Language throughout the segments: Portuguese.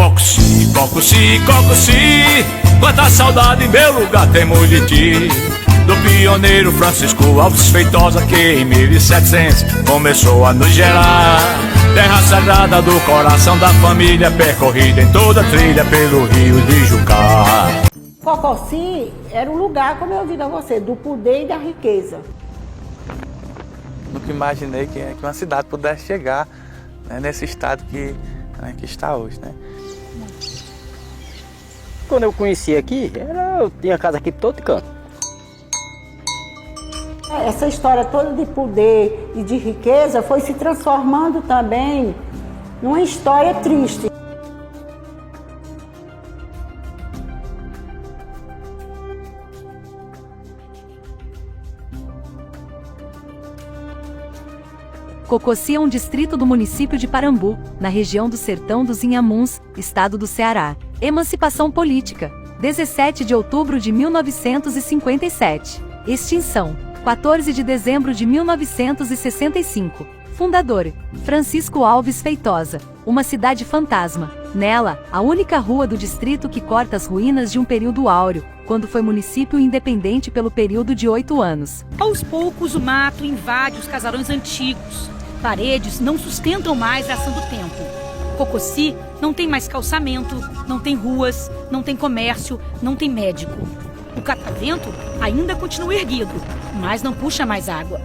Cococi, Cococi, Cococi, quanta saudade em meu lugar temos de ti. Do pioneiro Francisco Alves Feitosa, que em 1700 começou a nos gerar. Terra sagrada do coração da família, percorrida em toda trilha pelo rio de Jucá. Cococi era um lugar, como eu digo a você, do poder e da riqueza. Nunca imaginei que uma cidade pudesse chegar, né, nesse estado que está hoje, né? Quando eu conheci aqui, eu tinha casa aqui por todo canto. Essa história toda de poder e de riqueza foi se transformando também numa história triste. Cococi é um distrito do município de Parambu, na região do Sertão dos Inhamuns, estado do Ceará. Emancipação política, 17 de outubro de 1957. Extinção, 14 de dezembro de 1965. Fundador, Francisco Alves Feitosa. Uma cidade fantasma. Nela, a única rua do distrito que corta as ruínas de um período áureo, quando foi município independente pelo período de 8 anos. Aos poucos, o mato invade os casarões antigos. Paredes não sustentam mais a ação do tempo. Cococi não tem mais calçamento, não tem ruas, não tem comércio, não tem médico. O catavento ainda continua erguido, mas não puxa mais água.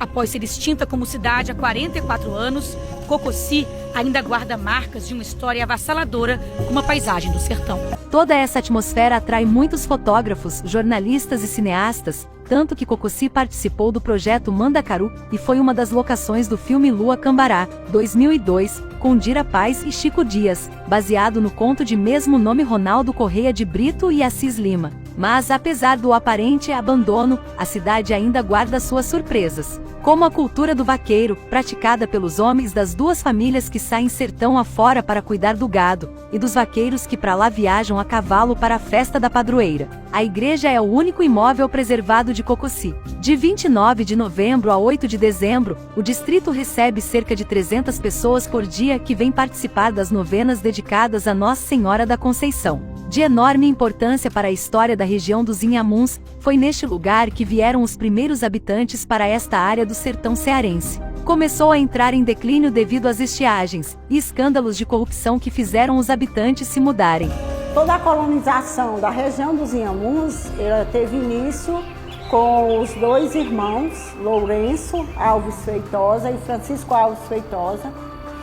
Após ser extinta como cidade há 44 anos, Cococi ainda guarda marcas de uma história avassaladora como a paisagem do sertão. Toda essa atmosfera atrai muitos fotógrafos, jornalistas e cineastas, tanto que Cococi participou do projeto Mandacaru e foi uma das locações do filme Lua Cambará, 2002, com Dira Paz e Chico Dias, baseado no conto de mesmo nome Ronaldo Correia de Brito e Assis Lima. Mas apesar do aparente abandono, a cidade ainda guarda suas surpresas, como a cultura do vaqueiro, praticada pelos homens das duas famílias que saem sertão afora para cuidar do gado, e dos vaqueiros que para lá viajam a cavalo para a festa da padroeira. A igreja é o único imóvel preservado de Cococi. De 29 de novembro a 8 de dezembro, o distrito recebe cerca de 300 pessoas por dia que vêm participar das novenas dedicadas a Nossa Senhora da Conceição. De enorme importância para a história da região dos Inhamuns, foi neste lugar que vieram os primeiros habitantes para esta área do sertão cearense. Começou a entrar em declínio devido às estiagens e escândalos de corrupção que fizeram os habitantes se mudarem. Toda a colonização da região dos Inhamuns teve início com os dois irmãos, Lourenço Alves Feitosa e Francisco Alves Feitosa,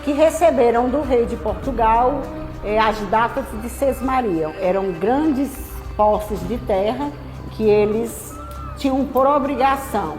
que receberam do rei de Portugal as datas de Sesmaria. Eram grandes posses de terra que eles tinham por obrigação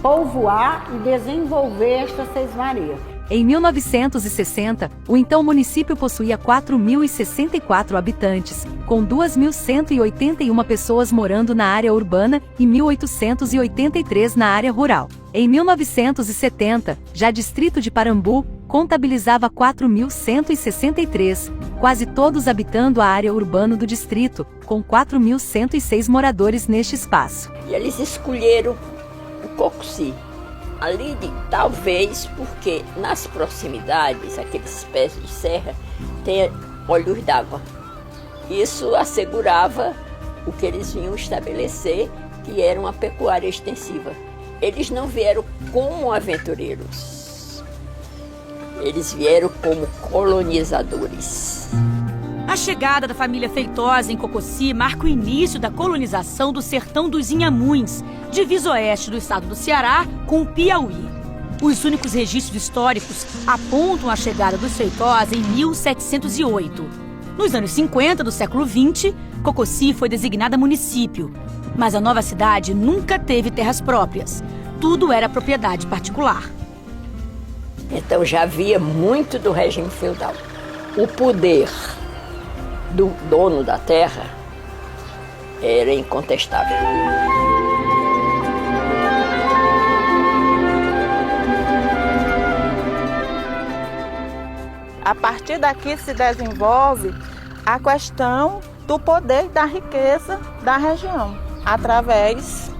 povoar e desenvolver esta Sesmaria. Em 1960, o então município possuía 4.064 habitantes, com 2.181 pessoas morando na área urbana e 1.883 na área rural. Em 1970, já distrito de Parambu, contabilizava 4.163, quase todos habitando a área urbana do distrito, com 4.106 moradores neste espaço. E eles escolheram o Cococi. Ali, talvez porque nas proximidades, aqueles pés de serra, tem olhos d'água. Isso assegurava o que eles vinham estabelecer, que era uma pecuária extensiva. Eles não vieram como aventureiros, eles vieram como colonizadores. A chegada da família Feitosa em Cococi marca o início da colonização do sertão dos Inhamuns, divisa oeste do estado do Ceará com o Piauí. Os únicos registros históricos apontam a chegada dos Feitosa em 1708. Nos anos 50 do século XX, Cococi foi designada município, mas a nova cidade nunca teve terras próprias. Tudo era propriedade particular. Então já havia muito do regime feudal. O poder do dono da terra era incontestável. A partir daqui se desenvolve a questão do poder e da riqueza da região, através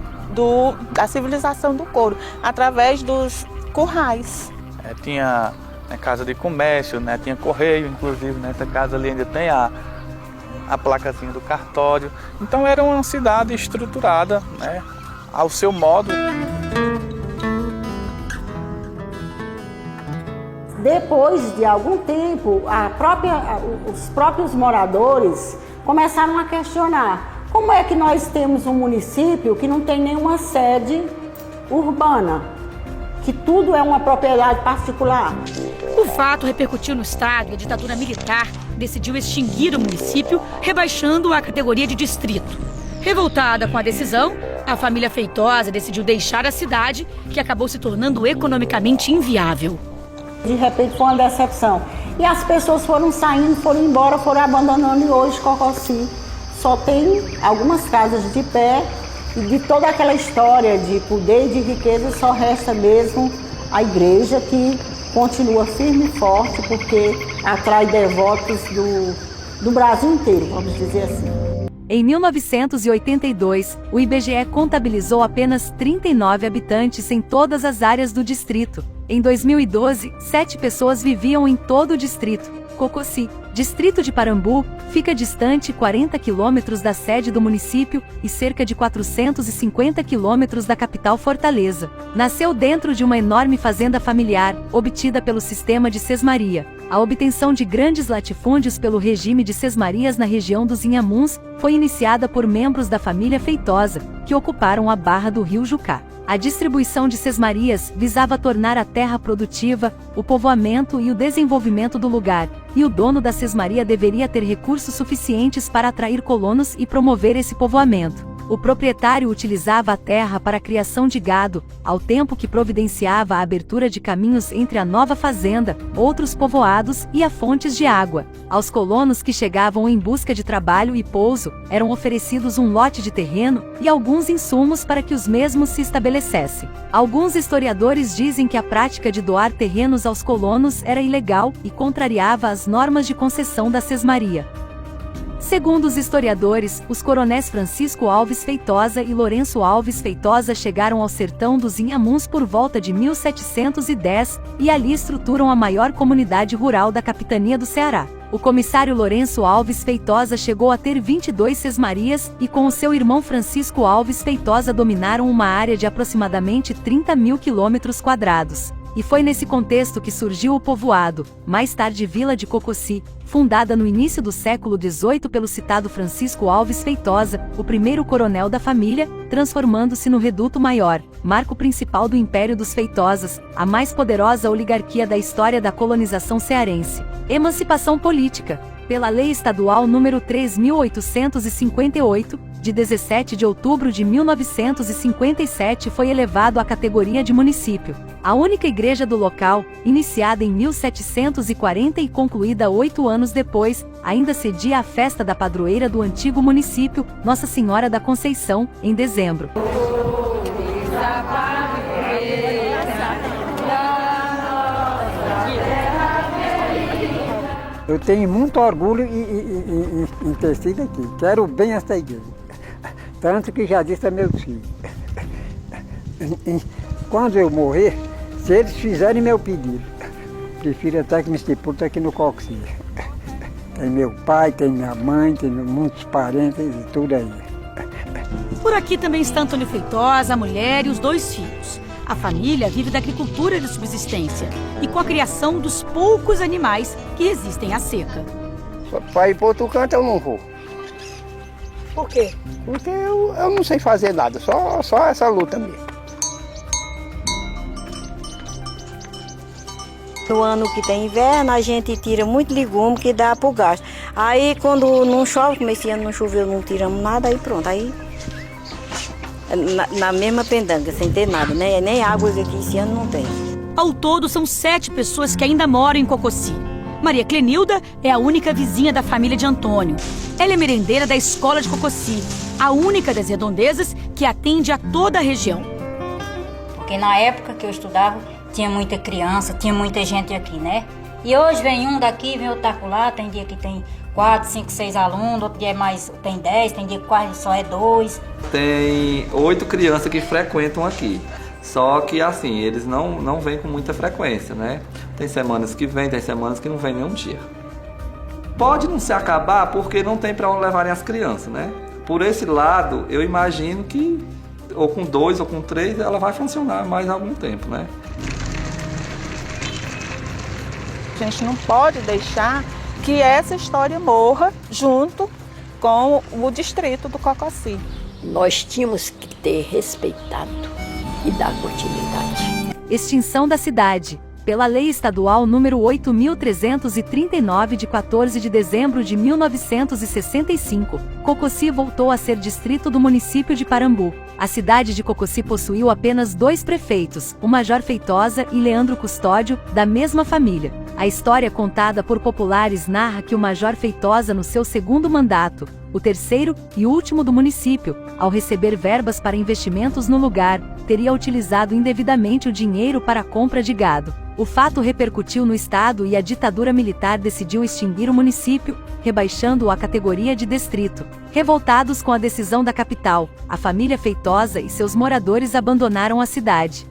da civilização do couro, através dos currais. Tinha né, casa de comércio, né, tinha correio, inclusive nessa casa ali ainda tem a placazinha do cartório. Então era uma cidade estruturada, né, ao seu modo. Depois de algum tempo, os próprios moradores começaram a questionar como é que nós temos um município que não tem nenhuma sede urbana, que tudo é uma propriedade particular. O fato repercutiu no estado e a ditadura militar decidiu extinguir o município, rebaixando-o à categoria de distrito. Revoltada com a decisão, a família Feitosa decidiu deixar a cidade, que acabou se tornando economicamente inviável. De repente foi uma decepção. E as pessoas foram saindo, foram embora, foram abandonando, e hoje Cococi só tem algumas casas de pé, e de toda aquela história de poder e de riqueza só resta mesmo a igreja, que continua firme e forte, porque atrai devotos do Brasil inteiro, vamos dizer assim. Em 1982, o IBGE contabilizou apenas 39 habitantes em todas as áreas do distrito. Em 2012, 7 pessoas viviam em todo o distrito. Cococi, distrito de Parambu, fica distante 40 quilômetros da sede do município e cerca de 450 quilômetros da capital Fortaleza. Nasceu dentro de uma enorme fazenda familiar, obtida pelo sistema de sesmaria. A obtenção de grandes latifúndios pelo regime de sesmarias na região dos Inhamuns foi iniciada por membros da família Feitosa, que ocuparam a barra do rio Jucá. A distribuição de sesmarias visava tornar a terra produtiva, o povoamento e o desenvolvimento do lugar, e o dono da sesmaria deveria ter recursos suficientes para atrair colonos e promover esse povoamento. O proprietário utilizava a terra para a criação de gado, ao tempo que providenciava a abertura de caminhos entre a nova fazenda, outros povoados e a fontes de água. Aos colonos que chegavam em busca de trabalho e pouso, eram oferecidos um lote de terreno e alguns insumos para que os mesmos se estabelecessem. Alguns historiadores dizem que a prática de doar terrenos aos colonos era ilegal e contrariava as normas de concessão da sesmaria. Segundo os historiadores, os coronéis Francisco Alves Feitosa e Lourenço Alves Feitosa chegaram ao sertão dos Inhamuns por volta de 1710 e ali estruturam a maior comunidade rural da capitania do Ceará. O comissário Lourenço Alves Feitosa chegou a ter 22 sesmarias e com o seu irmão Francisco Alves Feitosa dominaram uma área de aproximadamente 30 mil quilômetros quadrados. E foi nesse contexto que surgiu o povoado, mais tarde Vila de Cococi, fundada no início do século XVIII pelo citado Francisco Alves Feitosa, o primeiro coronel da família, transformando-se no reduto maior, marco principal do Império dos Feitosas, a mais poderosa oligarquia da história da colonização cearense. Emancipação política. Pela Lei Estadual nº 3.858, de 17 de outubro de 1957 foi elevado à categoria de município. A única igreja do local, iniciada em 1740 e concluída 8 anos depois, ainda cedia a festa da padroeira do antigo município, Nossa Senhora da Conceição, em dezembro. Eu tenho muito orgulho em ter sido aqui. Quero bem essa igreja. Tanto que já disse a meus filhos. Quando eu morrer, se eles fizerem meu pedido, prefiro até que me sepultem aqui no Cococi. Tem meu pai, tem minha mãe, tem muitos parentes e tudo aí. Por aqui também está Antônio Feitosa, a mulher e os 2 filhos. A família vive da agricultura de subsistência e com a criação dos poucos animais que resistem à seca. Para ir para outro canto eu não vou. Por quê? Porque eu não sei fazer nada, só essa luta mesmo. No ano que tem inverno, a gente tira muito legume que dá para o gasto. Aí quando não chove, como esse ano não choveu, não tiramos nada, aí pronto. Aí na mesma pendanga, sem ter nada, né? Nem água aqui esse ano não tem. Ao todo, são 7 pessoas que ainda moram em Cococi. Maria Clenilda é a única vizinha da família de Antônio. Ela é merendeira da escola de Cococi, a única das redondezas que atende a toda a região. Porque na época que eu estudava, tinha muita criança, tinha muita gente aqui, né? E hoje vem um daqui, vem outro lá, tem dia que tem 4, 5, 6 alunos, outro dia tem 10, tem dia que quase só é 2. Tem 8 crianças que frequentam aqui. Só que assim, eles não vêm com muita frequência, né? Tem semanas que vem, tem semanas que não vem nenhum dia. Pode não se acabar porque não tem para onde levarem as crianças, né? Por esse lado, eu imagino que ou com 2 ou com 3 ela vai funcionar mais algum tempo, né? A gente não pode deixar que essa história morra junto com o distrito do Cococi. Nós tínhamos que ter respeitado e dar continuidade. Extinção da cidade. Pela Lei Estadual número 8.339 de 14 de dezembro de 1965, Cococi voltou a ser distrito do município de Parambu. A cidade de Cococi possuiu apenas 2 prefeitos, o Major Feitosa e Leandro Custódio, da mesma família. A história contada por populares narra que o Major Feitosa, no seu segundo mandato, o terceiro e último do município, ao receber verbas para investimentos no lugar, teria utilizado indevidamente o dinheiro para a compra de gado. O fato repercutiu no estado e a ditadura militar decidiu extinguir o município, rebaixando-o à categoria de distrito. Revoltados com a decisão da capital, a família Feitosa e seus moradores abandonaram a cidade.